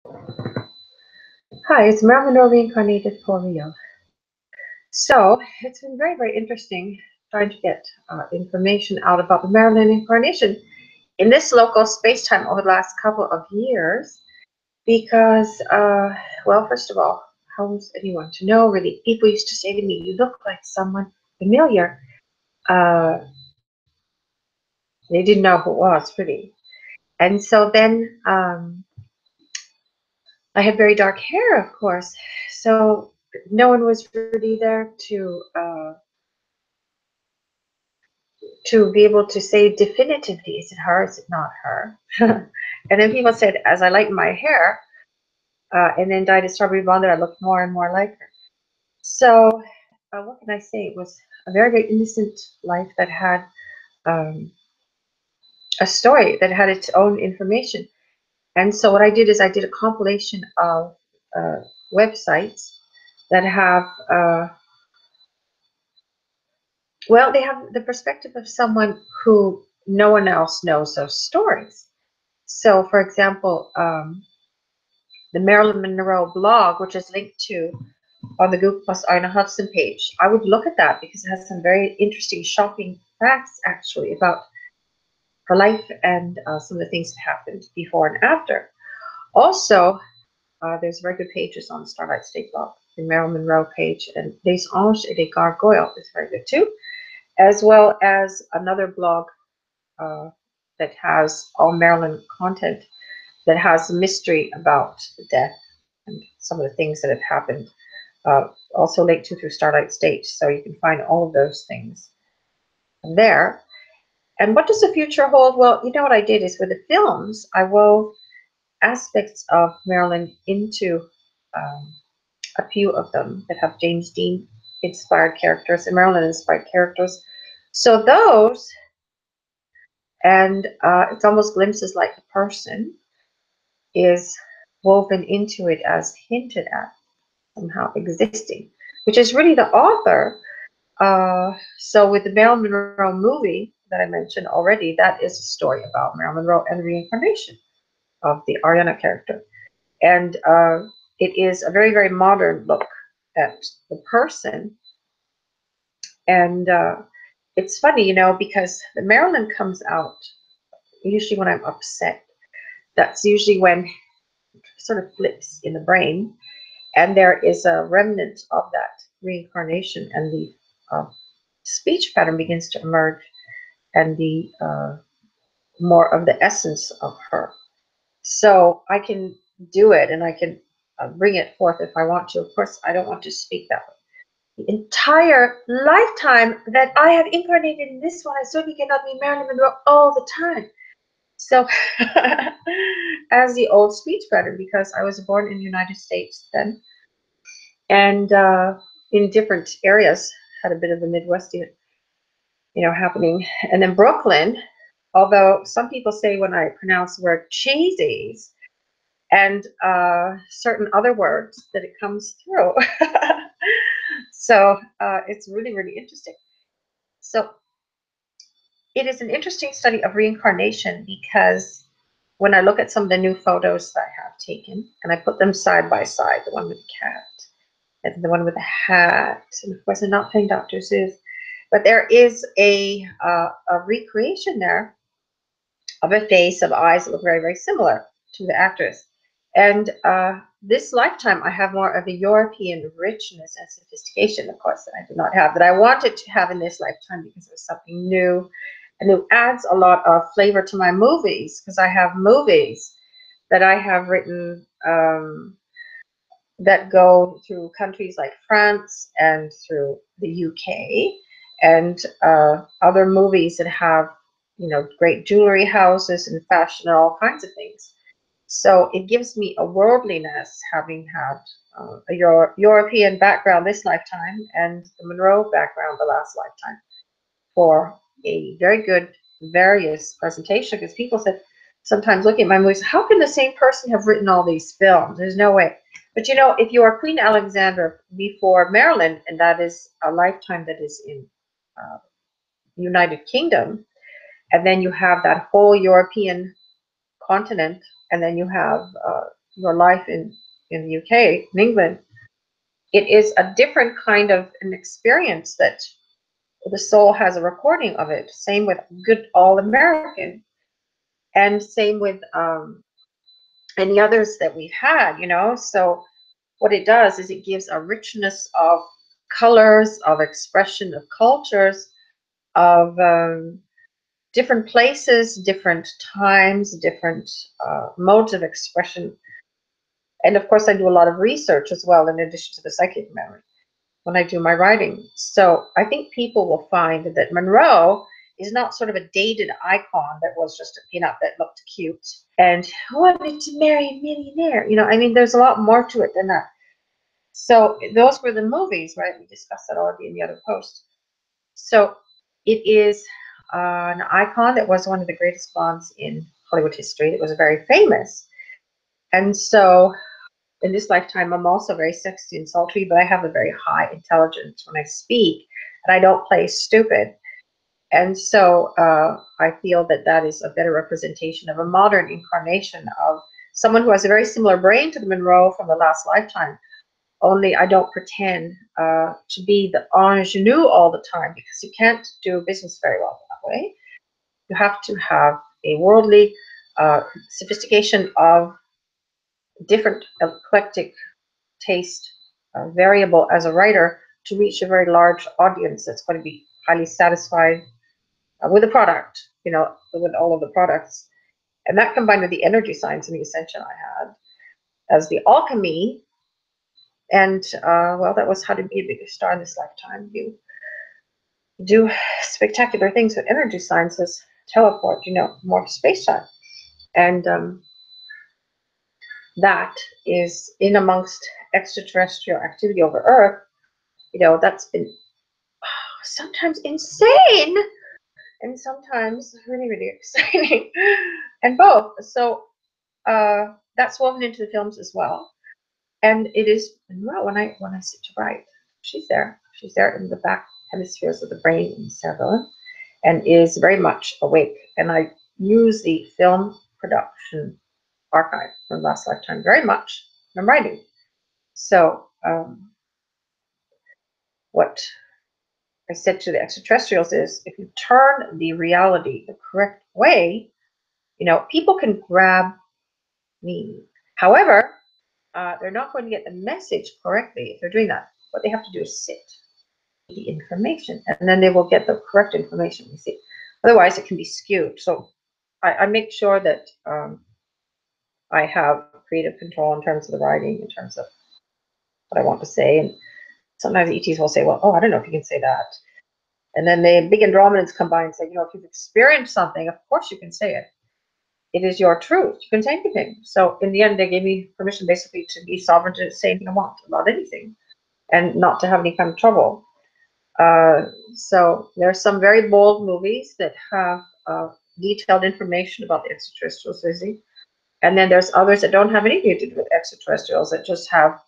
Hi, it's Marilyn Monroe reincarnated for real. So it's been very, very interesting trying to get information out about the Marilyn incarnation in this local space-time over the last couple of years because, well, first of all, how was anyone to know really? People used to say to me, you look like someone familiar. Uh, they didn't know who it was really. And so then I had very dark hair, of course. So no one was really there to be able to say definitively, is it her, is it not her? And then people said, as I lightened my hair and then dyed it strawberry blonde, I looked more and more like her. So, what can I say? It was a very, very innocent life that had um, a story that had its own information. And so, what I did is I did a compilation of uh, websites that have, well, they have the perspective of someone who no one else knows those stories. So, for example, the Marilyn Monroe blog, which is linked to on the Google Plus Arna Hudson page, I would look at that because it has some very interesting, shocking facts actually about her life and some of the things that happened before and after. Also, there's very good pages on the Starlight State blog, the Marilyn Monroe page, and Les Anges et les Gargoyles is very good too, as well as another blog uh, that has all Marilyn content that has a mystery about the death and some of the things that have happened. Also linked to through Starlight State, so you can find all of those things there. And what does the future hold? Well, you know what I did is with the films, I wove aspects of Marilyn into um, a few of them that have James Dean inspired characters and Marilyn inspired characters. So those, and it's almost glimpses like the person is woven into it as hinted at somehow existing, which is really the author. So with the Marilyn Monroe movie that I mentioned already, that is a story about Marilyn Monroe and the reincarnation of the Ariana character. And it is a very, very modern look at the person. And it's funny, because the Marilyn comes out usually when I'm upset. That's usually when it sort of flips in the brain. And there is a remnant of that reincarnation, and the uh, speech pattern begins to emerge, and the more of the essence of her. So I can do it, and I can bring it forth if I want to. Of course, I don't want to speak that way. The entire lifetime that I have incarnated in this one, I certainly cannot be Marilyn Monroe all the time. So, as the old speech pattern, because I was born in the United States then, and in different areas, had a bit of the Midwest, happening. And then Brooklyn, although some people say when I pronounce the word cheesies and certain other words that it comes through. So it's really, really interesting. So it is an interesting study of reincarnation because when I look at some of the new photos that I have taken and I put them side by side, the one with the cat and the one with the hat, and of course I'm not playing Dr. Seuss, but there is a recreation there of a face, of eyes that look very, very similar to the actress. And this lifetime, I have more of a European richness and sophistication, of course, that I did not have, that I wanted to have in this lifetime because it was something new. And it adds a lot of flavor to my movies because I have movies that I have written that go through countries like France and through the UK, and other movies that have, great jewelry houses and fashion and all kinds of things. So it gives me a worldliness, having had a European background this lifetime and the Monroe background the last lifetime, for a very good various presentation. Because people said, sometimes looking at my movies, how can the same person have written all these films? There's no way. But if you are Queen Alexandra before Marilyn, and that is a lifetime that is in uh, United Kingdom, and then you have that whole European continent, and then you have your life in the UK, in England, it is a different kind of an experience that the soul has a recording of it. Same with Good All American, and same with any others that we've had, you know. So what it does is it gives a richness of colors, of expression, of cultures, of different places, different times, different modes of expression. And of course, I do a lot of research as well, in addition to the psychic memory, when I do my writing. So I think people will find that Monroe is not sort of a dated icon that was just a peanut that looked cute and wanted to marry a millionaire. You know, I mean, there's a lot more to it than that. So those were the movies, right? We discussed that already in the other post. So it is an icon that was one of the greatest blondes in Hollywood history. That was very famous. And so in this lifetime, I'm also very sexy and sultry, but I have a very high intelligence when I speak, and I don't play stupid. And so I feel that that is a better representation of a modern incarnation of someone who has a very similar brain to the Monroe from the last lifetime. Only I don't pretend to be the ingenue all the time, because you can't do business very well that way. You have to have a worldly sophistication of different eclectic taste, variable as a writer, to reach a very large audience that's going to be highly satisfied with the product, you know, with all of the products. And that combined with the energy science and the ascension I had as the alchemy. And well, that was how to be a bigger star in this lifetime. You do spectacular things with energy sciences, teleport, you know, more to space time. And that is in amongst extraterrestrial activity over Earth. You know, that's been sometimes insane and sometimes really, really exciting, and both. So that's woven into the films as well. And it is Monroe, when I sit to write, she's there. She's there in the back hemispheres of the brain in the cerebellum, and is very much awake. And I use the film production archive from last lifetime very much when I'm writing. So what I said to the extraterrestrials is, if you turn the reality the correct way, you know, people can grab me. However, they're not going to get the message correctly if they're doing that. What they have to do is sit the information, and then they will get the correct information. You see, otherwise it can be skewed. So I make sure that I have creative control in terms of the writing, in terms of what I want to say. And sometimes ETs will say, "Well, oh, I don't know if you can say that." And then the big Andromedans come by and say, "You know, if you've experienced something, of course you can say it. It is your truth. You can say anything." So in the end, they gave me permission basically to be sovereign, to say anything I want about anything, and not to have any kind of trouble. So there are some very bold movies that have detailed information about the extraterrestrials, Lizzie. And then there's others that don't have anything to do with extraterrestrials, that just have,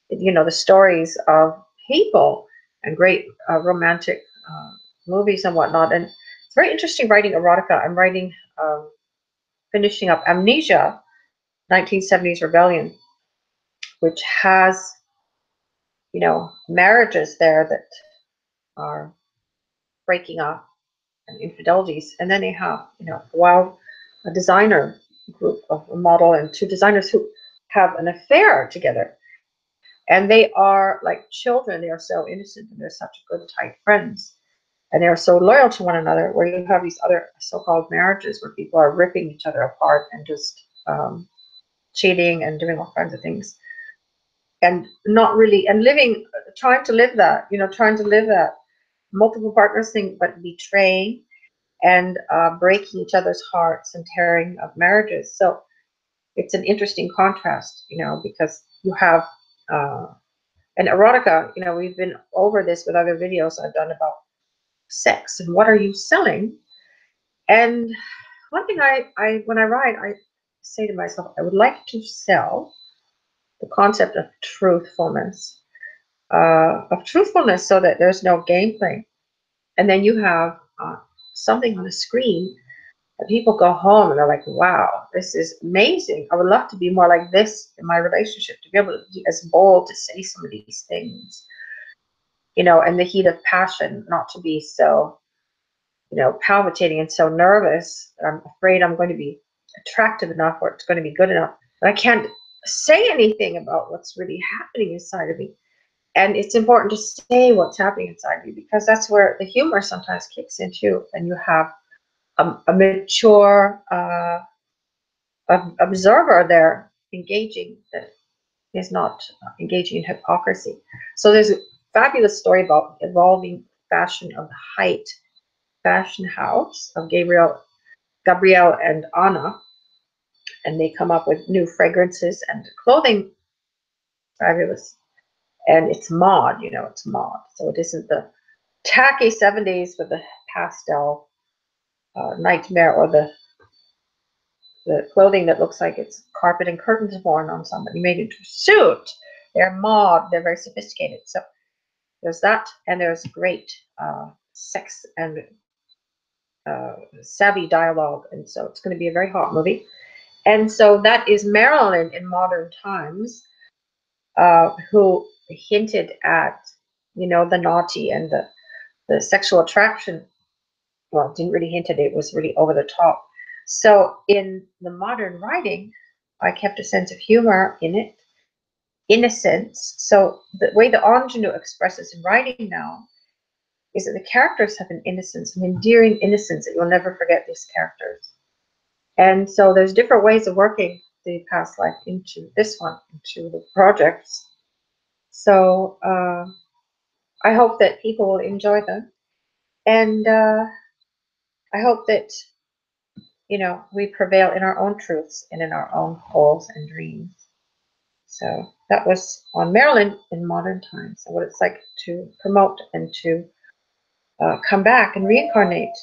you know, the stories of people and great romantic movies and whatnot. And it's very interesting writing erotica. I'm writing, finishing up Amnesia, 1970s Rebellion, which has, you know, marriages there that are breaking up and infidelities. And then they have, you know, a designer group of a model and two designers who have an affair together. And they are like children. They are so innocent, and they're such good, tight friends. And they are so loyal to one another, where you have these other so-called marriages where people are ripping each other apart and just cheating and doing all kinds of things. And not really, and living, trying to live that, you know, trying to live that multiple partners thing, but betraying and breaking each other's hearts and tearing up marriages. So it's an interesting contrast, you know, because you have an erotica, you know, we've been over this with other videos I've done about sex and what are you selling. And one thing I when I write, I say to myself, I would like to sell the concept of truthfulness, so that there's no gameplay. And then you have something on the screen And people go home and they're like, wow, this is amazing. I would love to be more like this in my relationship, to be able to be as bold to say some of these things, in the heat of passion, not to be so, palpitating and so nervous. I'm afraid I'm going to be attractive enough or it's going to be good enough. But I can't say anything about what's really happening inside of me. And it's important to say what's happening inside of you, because that's where the humor sometimes kicks in too. And you have a mature observer there engaging, that is not engaging in hypocrisy. So there's a fabulous story about evolving fashion of the Height fashion house of Gabrielle and Anna, and they come up with new fragrances and clothing. Fabulous. And it's mod, it's mod. So it isn't the tacky 70s with the pastel nightmare, or the clothing that looks like it's carpet and curtains worn on somebody made into a suit. They're mod, they're very sophisticated. So there's that, and there's great sex and savvy dialogue, and so it's going to be a very hot movie. And so that is Marilyn in modern times, who hinted at, the naughty and the sexual attraction. Well, didn't really hint at it, it was really over the top. So in the modern writing, I kept a sense of humor in it, innocence. So the way the ingenue expresses in writing now is that the characters have an innocence, an endearing innocence, that you'll never forget these characters. And so there's different ways of working the past life into this one, into the projects. So I hope that people will enjoy them. And I hope that, we prevail in our own truths and in our own goals and dreams. So that was on Marilyn in modern times, and what it's like to promote and to come back and reincarnate.